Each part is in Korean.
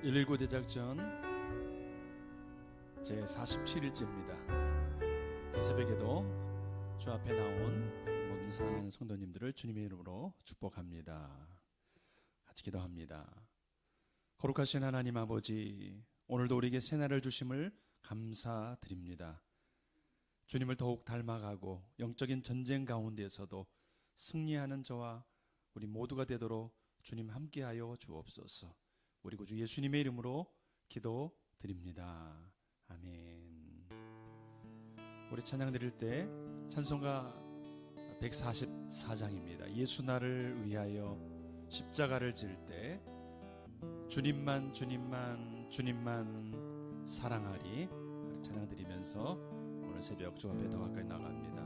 119 대작전 제47일째입니다. 이 새벽에도 주 앞에 나온 모든 사랑하는 성도님들을 주님의 이름으로 축복합니다. 같이 기도합니다. 거룩하신 하나님 아버지, 오늘도 우리에게 새날을 주심을 감사드립니다. 주님을 더욱 닮아가고 영적인 전쟁 가운데에서도 승리하는 저와 우리 모두가 되도록 주님 함께하여 주옵소서. 우리 구주 예수님의 이름으로 기도드립니다. 아멘. 우리 찬양 드릴 때 찬송가 144장입니다. 예수 나를 위하여 십자가를 질 때 주님만 주님만 주님만 사랑하리 찬양 드리면서 오늘 새벽 주 앞에 더 가까이 나갑니다.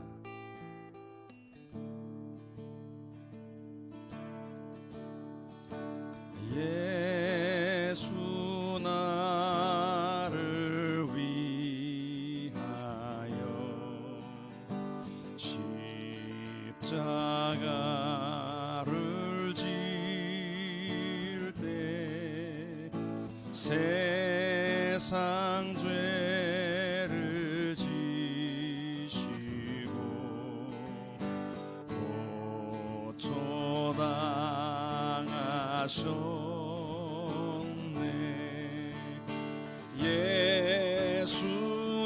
예수 나를 위하여 십자가를 질 때 세상 죄를 지시고 고초당하셨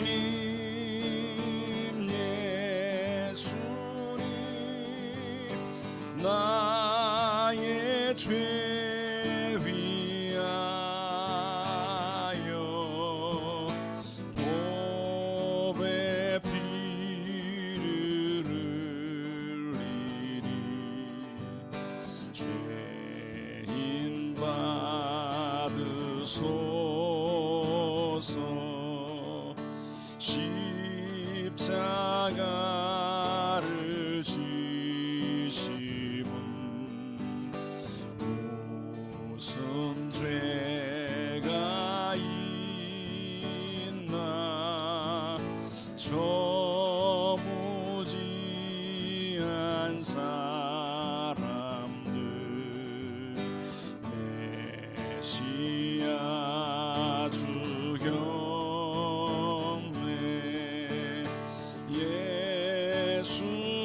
예수님 예수님 나의 죄 위하여 보배 피를 흘리니 죄인 받으소 십자가를 지심은 무슨 죄가 있나 저 무지한 사람들 메시아 주경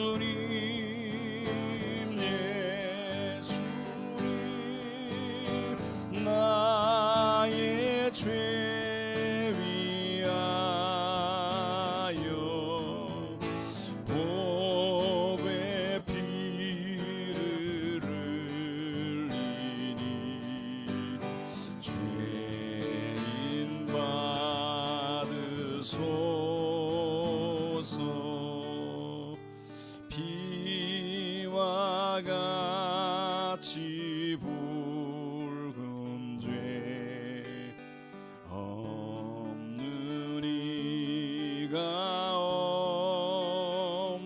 예수님 예수님 나의 죄 위하여 보배 피를 흘리니 죄인 받으소서. 피와 같이 붉은 죄 없는 이가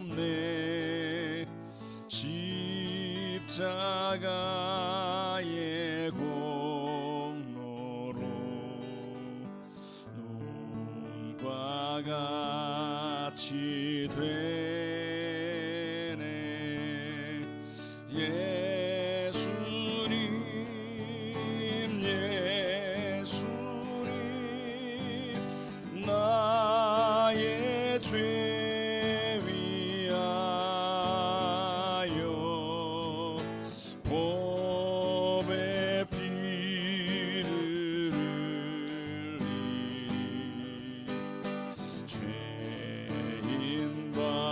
없네. 십자가의 공로로 눈과 같이 예수님 예수님 나의 죄 위하여 보배 피를 흘리니 죄인 받으소서.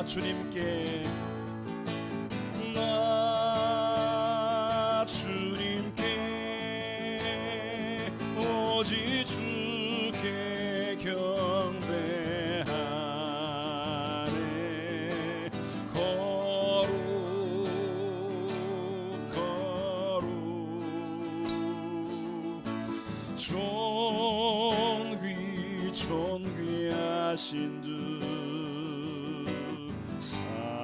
주님께 나 주님께 오직 주께 경배하네. 거룩 존귀하신 주 사랑합니다.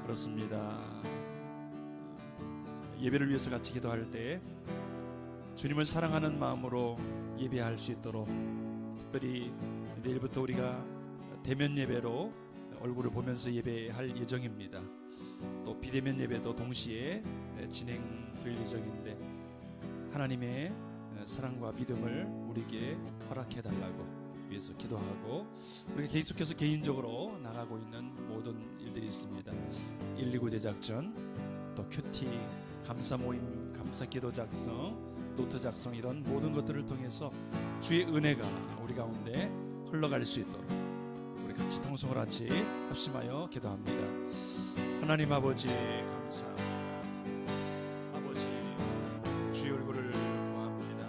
그렇습니다. 예배를 위해서 같이 기도할 때 주님을 사랑하는 마음으로 예배할 수 있도록, 특별히 내일부터 우리가 대면 예배로 얼굴을 보면서 예배할 예정입니다. 또 비대면 예배도 동시에 진행될 예정인데 하나님의 사랑과 믿음을 우리에게 허락해 달라고 위해서 기도하고, 우리가 계속해서 개인적으로 나가고 있는 모든 일들이 있습니다. 119 대작전, 또 큐티, 감사 모임, 감사 기도 작성, 노트 작성, 이런 모든 것들을 통해서 주의 은혜가 우리 가운데 흘러갈 수 있도록 우리 같이 통성을 같이 합심하여 기도합니다. 하나님 아버지 감사합니다. 아버지 주의 얼굴을 구합니다.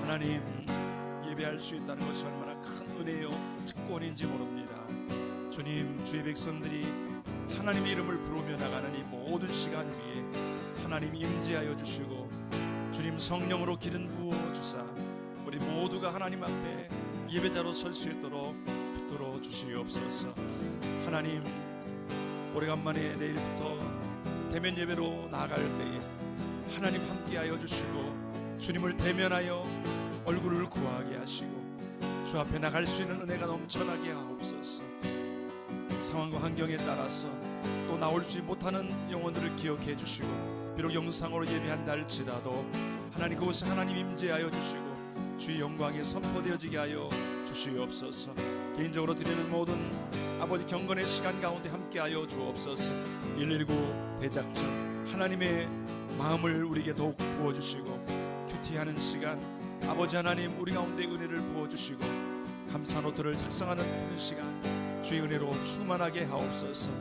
하나님, 예배할 수 있다는 것이 얼마나 큰 은혜요 특권인지 모릅니다. 주님, 주의 백성들이 하나님의 이름을 부르며 나가는 이 모든 시간 위에 하나님 임재하여 주시고 주님 성령으로 기름 부어 주사 우리 모두가 하나님 앞에 예배자로 설 수 있도록 붙들어 주시옵소서. 하나님, 오래간만에 내일부터 대면 예배로 나아갈 때에 하나님 함께하여 주시고 주님을 대면하여 얼굴을 구하게 하시고 주 앞에 나갈 수 있는 은혜가 넘쳐나게 하옵소서. 상황과 환경에 따라서 또 나올지 못하는 영혼들을 기억해 주시고, 비록 영상으로 예배한다 할지라도 하나님 그곳에 하나님 임재하여 주시고 주의 영광이 선포되어지게 하여 주시옵소서. 개인적으로 드리는 모든 아버지 경건의 시간 가운데 함께하여 주옵소서. 119 대작전, 하나님의 마음을 우리에게 더욱 부어주시고 큐티하는 시간, 아버지 하나님 우리 가운데 은혜를 부어주시고 감사 노트를 작성하는 그 시간 주의 은혜로 충만하게 하옵소서.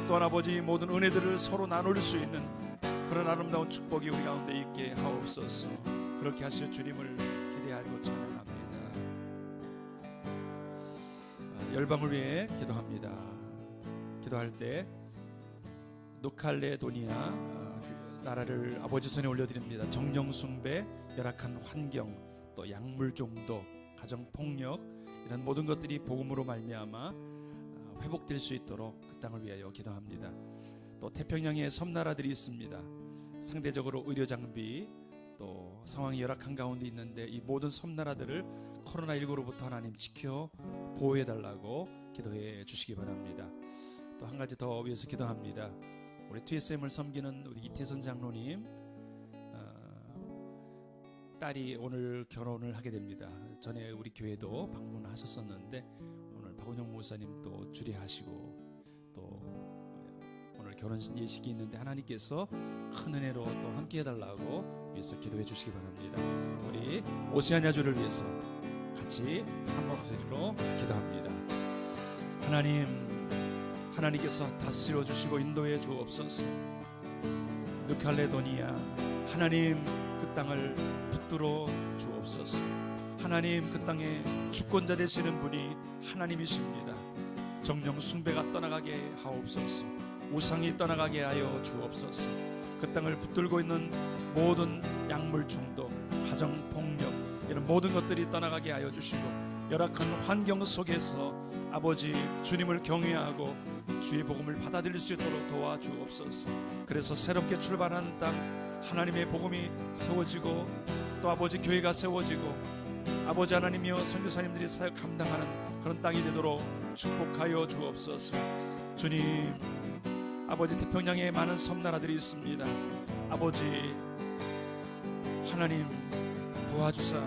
또한 아버지 모든 은혜들을 서로 나눌 수 있는 그런 아름다운 축복이 우리 가운데 있게 하옵소서. 그렇게 하실 주님을 기대하고 찬양합니다. 열방을 위해 기도합니다. 기도할 때 노칼레도니아 나라를 아버지 손에 올려드립니다. 정령 숭배, 열악한 환경, 또 약물 중독, 가정 폭력, 이런 모든 것들이 복음으로 말미암아 회복될 수 있도록 그 땅을 위하여 기도합니다. 또 태평양에 섬나라들이 있습니다. 상대적으로 의료 장비 또 상황이 열악한 가운데 있는데 이 모든 섬나라들을 코로나19로부터 하나님 지켜 보호해 달라고 기도해 주시기 바랍니다. 또 한 가지 더 위해서 기도합니다. 우리 TSM을 섬기는 우리 이태선 장로님 딸이 오늘 결혼을 하게 됩니다. 전에 우리 교회도 방문하셨었는데 오늘 박은영 목사님 또 주례하시고 또 오늘 결혼 예식이 있는데 하나님께서 큰 은혜로 또 함께 해달라고 위해서 기도해 주시기 바랍니다. 우리 오세아냐주를 위해서 같이 한 목소리로 기도합니다. 하나님께서 다스려 주시고 인도해 주옵소서. 누칼레도니아 하나님 그 땅을 붙들어 주옵소서. 하나님 그 땅에 주권자 되시는 분이 하나님이십니다. 정령 숭배가 떠나가게 하옵소서. 우상이 떠나가게 하여 주옵소서. 그 땅을 붙들고 있는 모든 약물 중독, 가정 폭력, 이런 모든 것들이 떠나가게 하여 주시고 열악한 환경 속에서 아버지 주님을 경외하고 주의 복음을 받아들일 수 있도록 도와주옵소서. 그래서 새롭게 출발하는 땅 하나님의 복음이 세워지고 또 아버지 교회가 세워지고 아버지 하나님이여 선교사님들이 사역 감당하는 그런 땅이 되도록 축복하여 주옵소서. 주님, 아버지 태평양에 많은 섬나라들이 있습니다. 아버지 하나님 도와주사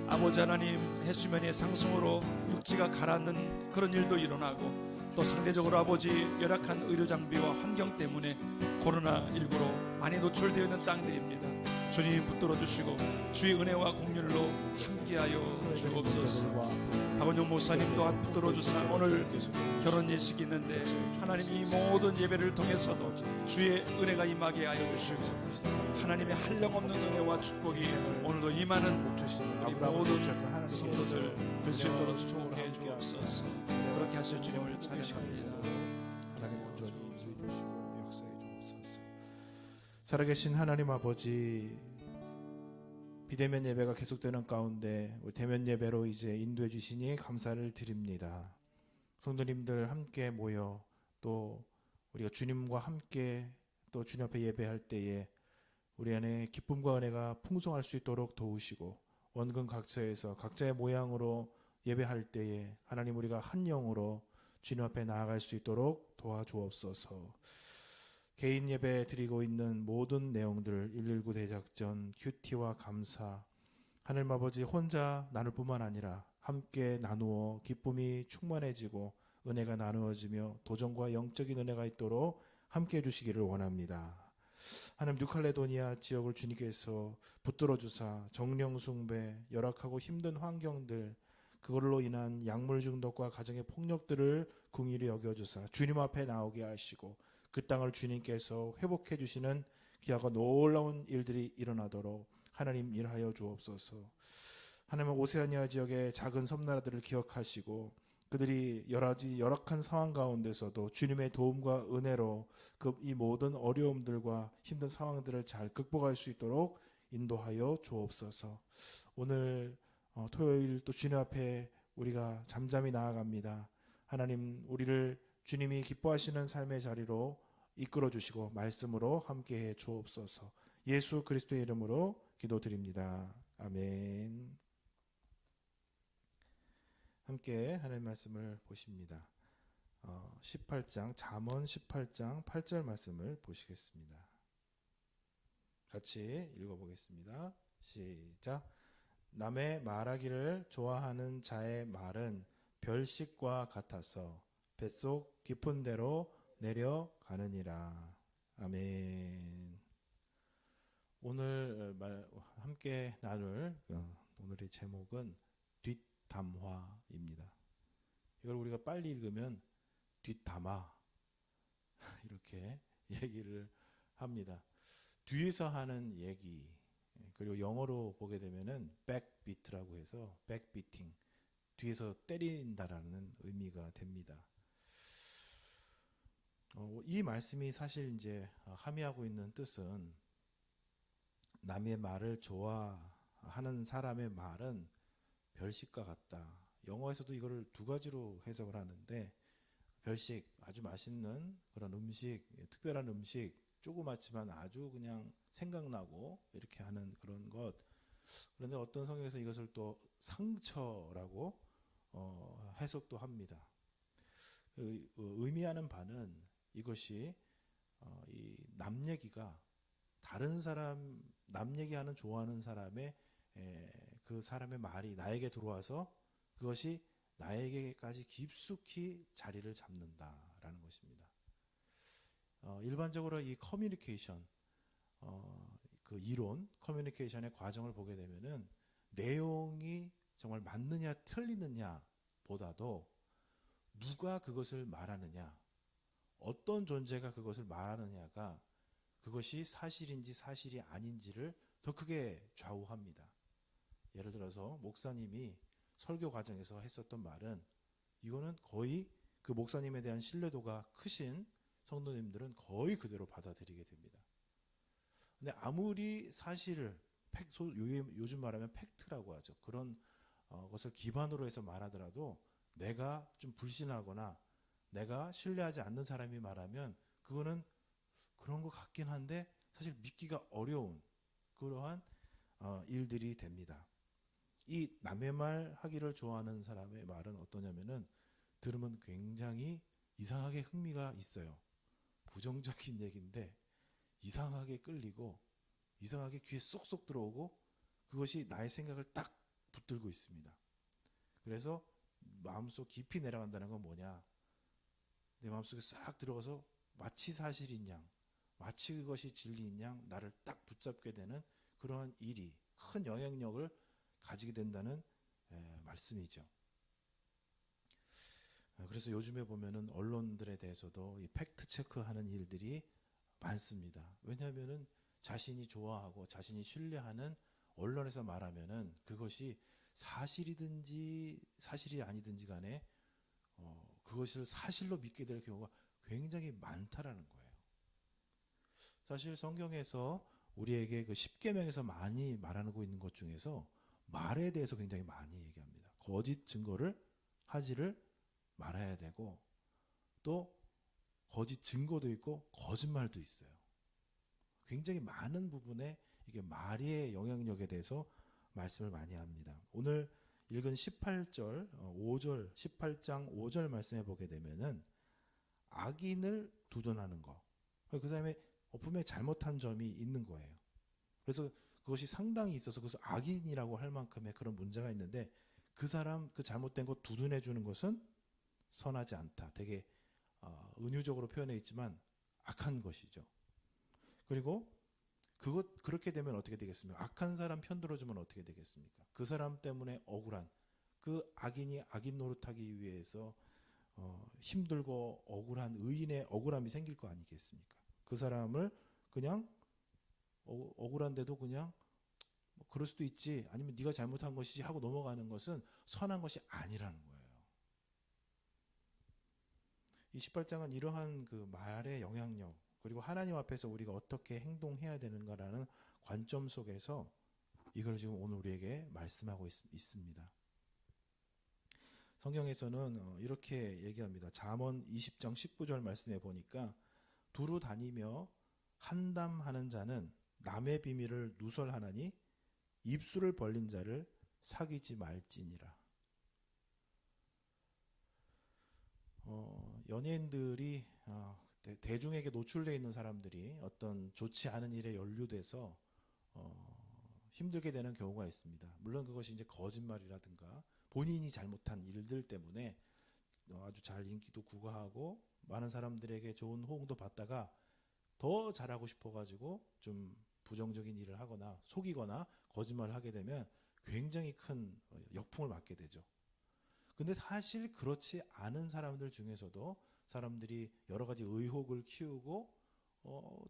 아버지 하나님 해수면의 상승으로 육지가 가라앉는 그런 일도 일어나고 또 상대적으로 아버지 열악한 의료 장비와 환경 때문에 코로나19로 많이 노출되어 있는 땅들입니다. 주님 붙들어 주시고 주의 은혜와 공률로 함께하여 주옵소서. 박원용 목사님 또한 붙들어 주사 오늘 결혼 예식이 있는데 하나님 이 모든 예배를 통해서도 주의 은혜가 임하게 하여 주시고 하나님의 한량없는 은혜와 축복이 오늘도 임하는 우리 모든 성도들 될 수 있도록 축복해 주옵소서. 그렇게 하실 주님을 찬양합니다. 하나님 온전히 인도해 주시고 역사해 주옵소서. 살아계신 하나님 아버지, 비대면 예배가 계속되는 가운데 대면 예배로 이제 인도해 주시니 감사를 드립니다. 성도님들 함께 모여 또 우리가 주님과 함께 또 주님 앞에 예배할 때에 우리 안에 기쁨과 은혜가 풍성할 수 있도록 도우시고 원근 각처에서 각자의 모양으로 예배할 때에 하나님 우리가 한 영으로 주님 앞에 나아갈 수 있도록 도와주옵소서. 개인 예배 드리고 있는 모든 내용들 119 대작전, 큐티와 감사, 하늘님 아버지 혼자 나눌 뿐만 아니라 함께 나누어 기쁨이 충만해지고 은혜가 나누어지며 도전과 영적인 은혜가 있도록 함께 해주시기를 원합니다. 하나님 뉴칼레도니아 지역을 주님께서 붙들어 주사 정령 숭배, 열악하고 힘든 환경들, 그걸로 인한 약물 중독과 가정의 폭력들을 긍휼히 여겨주사 주님 앞에 나오게 하시고 그 땅을 주님께서 회복해 주시는 귀하고 놀라운 일들이 일어나도록 하나님 일하여 주옵소서. 하나님은 오세아니아 지역의 작은 섬나라들을 기억하시고 그들이 열악한 상황 가운데서도 주님의 도움과 은혜로 이 모든 어려움들과 힘든 상황들을 잘 극복할 수 있도록 인도하여 주옵소서. 오늘 토요일 또 주님 앞에 우리가 잠잠히 나아갑니다. 하나님 우리를 주님이 기뻐하시는 삶의 자리로 이끌어 주시고 말씀으로 함께해 주옵소서. 예수 그리스도의 이름으로 기도드립니다. 아멘. 함께 하나님 말씀을 보십니다. 18장 잠언 18장 8절 말씀을 보시겠습니다. 같이 읽어보겠습니다. 시작. 남의 말하기를 좋아하는 자의 말은 별식과 같아서 뱃속 깊은 데로 내려가느니라. 아멘. 오늘 함께 나눌 오늘의 제목은 뒷담화입니다. 이걸 우리가 빨리 읽으면 뒷담화 이렇게 얘기를 합니다. 뒤에서 하는 얘기, 그리고 영어로 보게 되면은 백비트라고 해서 백비팅, 뒤에서 때린다라는 의미가 됩니다. 이 말씀이 사실 이제 함의하고 있는 뜻은 남의 말을 좋아하는 사람의 말은 별식과 같다. 영어에서도 이거를 두 가지로 해석을 하는데, 별식, 아주 맛있는 그런 음식, 특별한 음식, 조그맣지만 아주 그냥 생각나고 이렇게 하는 그런 것. 그런데 어떤 성경에서 이것을 또 상처라고 해석도 합니다. 의미하는 바는 이것이 이 남 얘기가 다른 사람, 남 얘기하는 좋아하는 사람의 그 사람의 말이 나에게 들어와서 그것이 나에게까지 깊숙이 자리를 잡는다라는 것입니다. 일반적으로 이 커뮤니케이션, 그 이론, 커뮤니케이션의 과정을 보게 되면은 내용이 정말 맞느냐 틀리느냐 보다도 누가 그것을 말하느냐, 어떤 존재가 그것을 말하느냐가 그것이 사실인지 사실이 아닌지를 더 크게 좌우합니다. 예를 들어서 목사님이 설교 과정에서 했었던 말은, 이거는 거의 그 목사님에 대한 신뢰도가 크신 성도님들은 거의 그대로 받아들이게 됩니다. 근데 아무리 사실을 요즘 말하면 팩트라고 하죠. 그런 것을 기반으로 해서 말하더라도 내가 좀 불신하거나 내가 신뢰하지 않는 사람이 말하면 그거는 그런 것 같긴 한데 사실 믿기가 어려운 그러한 일들이 됩니다. 이 남의 말 하기를 좋아하는 사람의 말은 어떠냐면은 들으면 굉장히 이상하게 흥미가 있어요. 부정적인 얘기인데 이상하게 끌리고 이상하게 귀에 쏙쏙 들어오고 그것이 나의 생각을 딱 붙들고 있습니다. 그래서 마음속 깊이 내려간다는 건 뭐냐? 내 마음속에 싹 들어가서 마치 사실인 양, 마치 그것이 진리인 양 나를 딱 붙잡게 되는 그러한 일이 큰 영향력을 가지게 된다는 말씀이죠. 그래서 요즘에 보면은 언론들에 대해서도 이 팩트 체크하는 일들이 많습니다. 왜냐하면은 자신이 좋아하고 자신이 신뢰하는 언론에서 말하면은 그것이 사실이든지 사실이 아니든지 간에 그것을 사실로 믿게 될 경우가 굉장히 많다라는 거예요. 사실 성경에서 우리에게 그 십계명에서 많이 말하고 있는 것 중에서 말에 대해서 굉장히 많이 얘기합니다. 거짓 증거를 하지를 말아야 되고 또 거짓 증거도 있고 거짓말도 있어요. 굉장히 많은 부분에 이게 말의 영향력에 대해서 말씀을 많이 합니다. 오늘 읽은 18절, 5절, 18장 5절 말씀해 보게 되면은 악인을 두둔하는 거. 그 사람의 분명히 잘못한 점이 있는 거예요. 그래서 그것이 상당히 있어서 그래서 악인이라고 할 만큼의 그런 문제가 있는데 그 사람 그 잘못된 것 두둔해 주는 것은 선하지 않다. 되게 은유적으로 표현해 있지만 악한 것이죠. 그리고 그렇게 되면 어떻게 되겠습니까? 악한 사람 편들어주면 어떻게 되겠습니까? 그 사람 때문에 억울한 그 악인이 악인 노릇하기 위해서 힘들고 억울한 의인의 억울함이 생길 거 아니겠습니까? 그 사람을 그냥 억울한데도 그냥 뭐 그럴 수도 있지 아니면 네가 잘못한 것이지 하고 넘어가는 것은 선한 것이 아니라는 거예요. 이 18장은 이러한 그 말의 영향력 그리고 하나님 앞에서 우리가 어떻게 행동해야 되는가라는 관점 속에서 이걸 지금 오늘 우리에게 말씀하고 있습니다. 성경에서는 이렇게 얘기합니다. 잠언 20장 19절 말씀해 보니까 두루 다니며 한담하는 자는 남의 비밀을 누설하나니 입술을 벌린 자를 사귀지 말지니라. 연예인들이 대중에게 노출되어 있는 사람들이 어떤 좋지 않은 일에 연루돼서 힘들게 되는 경우가 있습니다. 물론 그것이 이제 거짓말이라든가 본인이 잘못한 일들 때문에 아주 잘 인기도 구가하고 많은 사람들에게 좋은 호응도 받다가 더 잘하고 싶어가지고 좀 부정적인 일을 하거나 속이거나 거짓말을 하게 되면 굉장히 큰 역풍을 맞게 되죠. 근데 사실 그렇지 않은 사람들 중에서도 사람들이 여러 가지 의혹을 키우고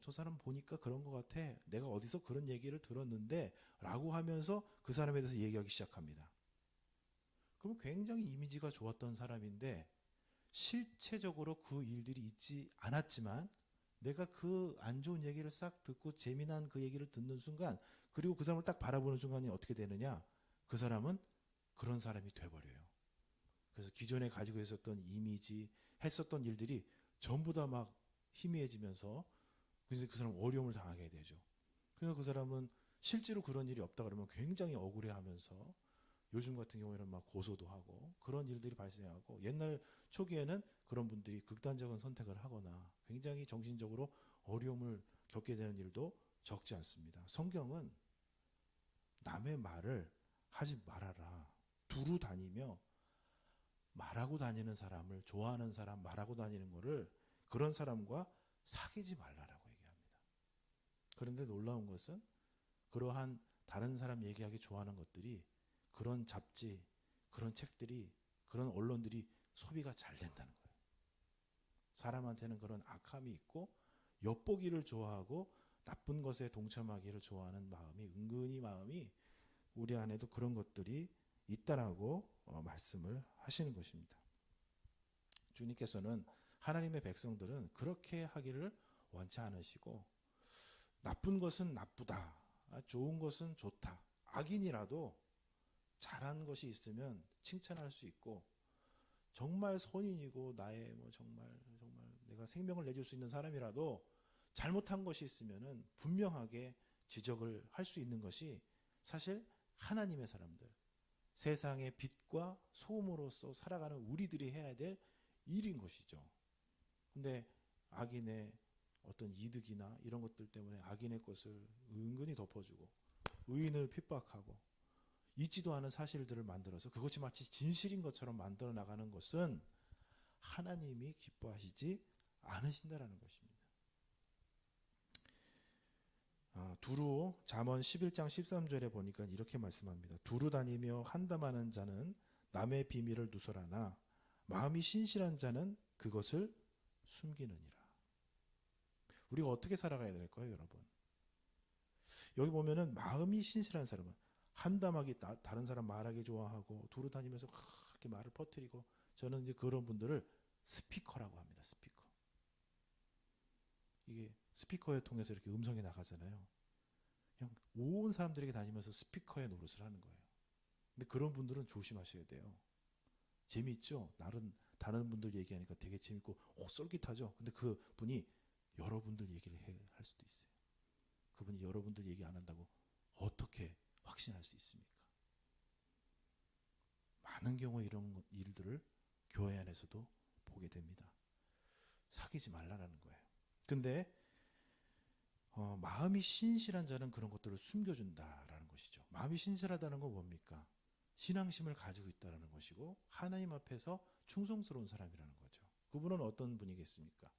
저 사람 보니까 그런 것 같아. 내가 어디서 그런 얘기를 들었는데 라고 하면서 그 사람에 대해서 얘기하기 시작합니다. 그럼 굉장히 이미지가 좋았던 사람인데 실체적으로 그 일들이 있지 않았지만 내가 그 안 좋은 얘기를 싹 듣고 재미난 그 얘기를 듣는 순간 그리고 그 사람을 딱 바라보는 순간이 어떻게 되느냐? 그 사람은 그런 사람이 돼버려요. 그래서 기존에 가지고 있었던 이미지, 했었던 일들이 전부 다 막 희미해지면서 그래서 그 사람은 어려움을 당하게 되죠. 그래서 그 사람은 실제로 그런 일이 없다 그러면 굉장히 억울해하면서 요즘 같은 경우에는 막 고소도 하고 그런 일들이 발생하고 옛날 초기에는 그런 분들이 극단적인 선택을 하거나 굉장히 정신적으로 어려움을 겪게 되는 일도 적지 않습니다. 성경은 남의 말을 하지 말아라. 두루 다니며 말하고 다니는 사람을 좋아하는 사람 말하고 다니는 거를 그런 사람과 사귀지 말라라고 얘기합니다. 그런데 놀라운 것은 그러한 다른 사람 얘기하기 좋아하는 것들이 그런 잡지, 그런 책들이, 그런 언론들이 소비가 잘 된다는 거예요. 사람한테는 그런 악함이 있고 엿보기를 좋아하고 나쁜 것에 동참하기를 좋아하는 마음이 은근히 마음이 우리 안에도 그런 것들이 있다라고 말씀을 하시는 것입니다. 주님께서는 하나님의 백성들은 그렇게 하기를 원치 않으시고 나쁜 것은 나쁘다, 좋은 것은 좋다. 악인이라도 잘한 것이 있으면 칭찬할 수 있고 정말 선인이고 나의 뭐 정말 내가 생명을 내줄 수 있는 사람이라도 잘못한 것이 있으면은 분명하게 지적을 할 수 있는 것이 사실 하나님의 사람들, 세상의 빛과 소금으로서 살아가는 우리들이 해야 될 일인 것이죠. 근데 악인의 어떤 이득이나 이런 것들 때문에 악인의 것을 은근히 덮어주고 의인을 핍박하고 있지도 않은 사실들을 만들어서 그것이 마치 진실인 것처럼 만들어 나가는 것은 하나님이 기뻐하시지 않으신다라는 것입니다. 두루 잠언 11장 13절에 보니까 이렇게 말씀합니다. 두루 다니며 한담하는 자는 남의 비밀을 누설하나 마음이 신실한 자는 그것을 숨기느니라. 우리가 어떻게 살아가야 될까요, 여러분? 여기 보면은 마음이 신실한 사람은 한담하기, 다른 사람 말하기 좋아하고 두루 다니면서 그렇게 말을 퍼뜨리고, 저는 이제 그런 분들을 스피커라고 합니다. 스피커. 이게 스피커에 통해서 이렇게 음성이 나가잖아요. 그냥 온 사람들에게 다니면서 스피커의 노릇을 하는 거예요. 근데 그런 분들은 조심하셔야 돼요. 재미있죠? 다른 분들 얘기하니까 되게 재밌고 쏠깃하죠? 근데 그 분이 여러분들 얘기를 할 수도 있어요. 그분이 여러분들 얘기 안 한다고 어떻게 확신할 수 있습니까? 많은 경우에 이런 일들을 교회 안에서도 보게 됩니다. 사귀지 말라라는 거예요. 근데 마음이 신실한 자는 그런 것들을 숨겨준다라는 것이죠. 마음이 신실하다는 건 뭡니까? 신앙심을 가지고 있다는 것이고 하나님 앞에서 충성스러운 사람이라는 거죠. 그분은 어떤 분이겠습니까?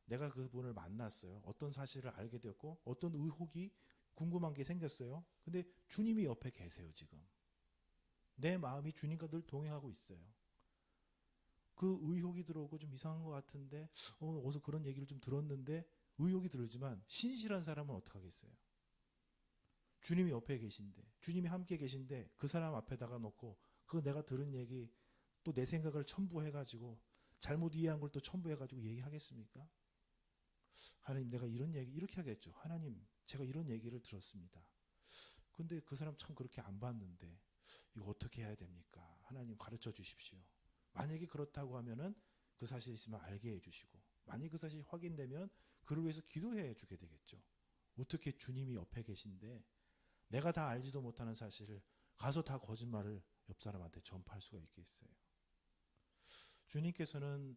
내가 그분을 만났어요. 어떤 사실을 알게 되었고 어떤 의혹이 궁금한 게 생겼어요. 근데 주님이 옆에 계세요. 지금 내 마음이 주님과 늘 동행하고 있어요. 그 의혹이 들어오고 좀 이상한 것 같은데 어디서 그런 얘기를 좀 들었는데 의혹이 들지만 신실한 사람은 어떡하겠어요? 주님이 옆에 계신데, 주님이 함께 계신데 그 사람 앞에다가 놓고 그 내가 들은 얘기 또 내 생각을 첨부해가지고 잘못 이해한 걸 또 첨부해가지고 얘기하겠습니까? 하나님, 내가 이런 얘기 이렇게 하겠죠. 하나님, 제가 이런 얘기를 들었습니다. 근데 그 사람 참 그렇게 안 봤는데 이거 어떻게 해야 됩니까? 하나님 가르쳐 주십시오. 만약에 그렇다고 하면은 그 사실이 있으면 알게 해주시고, 만약 그 사실이 확인되면 그를 위해서 기도해 주게 되겠죠. 어떻게 주님이 옆에 계신데 내가 다 알지도 못하는 사실을 가서 다 거짓말을 옆 사람한테 전파할 수가 있겠어요. 주님께서는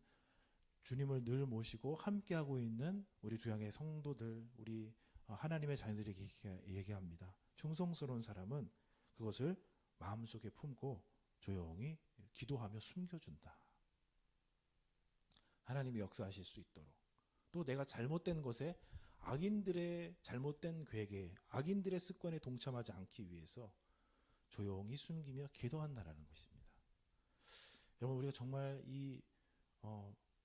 주님을 늘 모시고 함께하고 있는 우리 두양의 성도들, 우리 하나님의 자녀들에게 얘기합니다. 충성스러운 사람은 그것을 마음속에 품고 조용히 기도하며 숨겨준다. 하나님이 역사하실 수 있도록, 또 내가 잘못된 것에 악인들의 잘못된 계획에 악인들의 습관에 동참하지 않기 위해서 조용히 숨기며 기도한다라는 것입니다. 여러분, 우리가 정말 이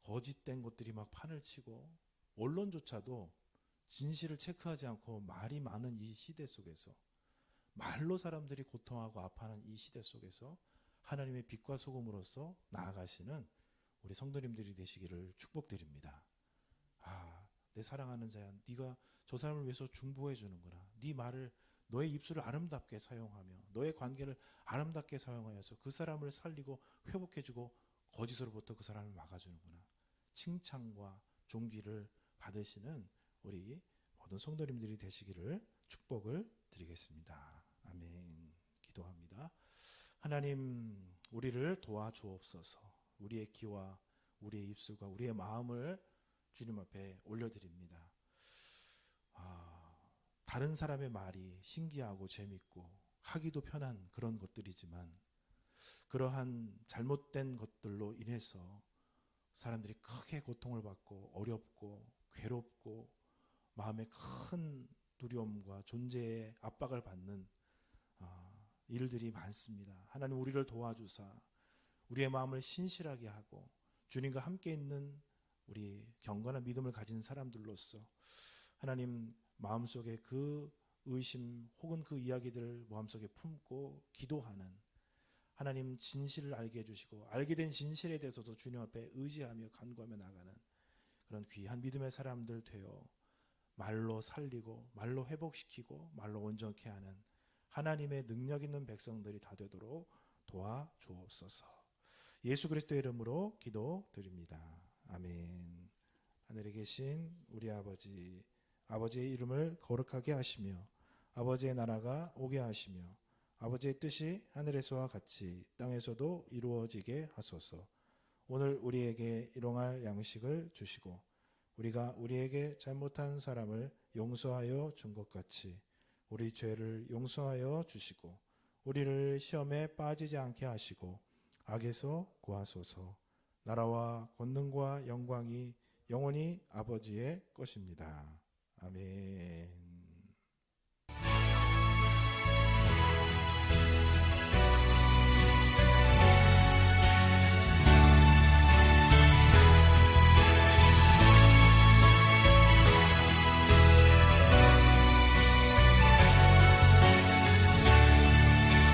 거짓된 것들이 막 판을 치고 언론조차도 진실을 체크하지 않고 말이 많은 이 시대 속에서, 말로 사람들이 고통하고 아파하는 이 시대 속에서 하나님의 빛과 소금으로서 나아가시는 우리 성도님들이 되시기를 축복드립니다. 내 사랑하는 자야, 네가 저 사람을 위해서 중보해 주는구나. 네 말을, 너의 입술을 아름답게 사용하며 너의 관계를 아름답게 사용하여서 그 사람을 살리고 회복해주고 거짓으로부터 그 사람을 막아주는구나. 칭찬과 존귀를 받으시는 우리 모든 성도님들이 되시기를 축복을 드리겠습니다. 아멘. 기도합니다. 하나님, 우리를 도와주옵소서. 우리의 귀와 우리의 입술과 우리의 마음을 주님 앞에 올려드립니다. 다른 사람의 말이 신기하고 재밌고 하기도 편한 그런 것들이지만, 그러한 잘못된 것들로 인해서 사람들이 크게 고통을 받고 어렵고 괴롭고 마음에 큰 두려움과 존재의 압박을 받는 일들이 많습니다. 하나님, 우리를 도와주사 우리의 마음을 신실하게 하고 주님과 함께 있는 우리 경건한 믿음을 가진 사람들로서 하나님 마음속에 그 의심 혹은 그 이야기들을 마음속에 품고 기도하는, 하나님 진실을 알게 해주시고 알게 된 진실에 대해서도 주님 앞에 의지하며 간구하며 나가는 그런 귀한 믿음의 사람들 되어 말로 살리고 말로 회복시키고 말로 온전케 하는 하나님의 능력 있는 백성들이 다 되도록 도와주옵소서. 예수 그리스도의 이름으로 기도드립니다. 아멘. 하늘에 계신 우리 아버지, 아버지의 이름을 거룩하게 하시며 아버지의 나라가 오게 하시며 아버지의 뜻이 하늘에서와 같이 땅에서도 이루어지게 하소서. 오늘 우리에게 일용할 양식을 주시고 우리가 우리에게 잘못한 사람을 용서하여 준 것 같이 우리 죄를 용서하여 주시고 우리를 시험에 빠지지 않게 하시고 악에서 구하소서. 나라와 권능과 영광이 영원히 아버지의 것입니다. 아멘.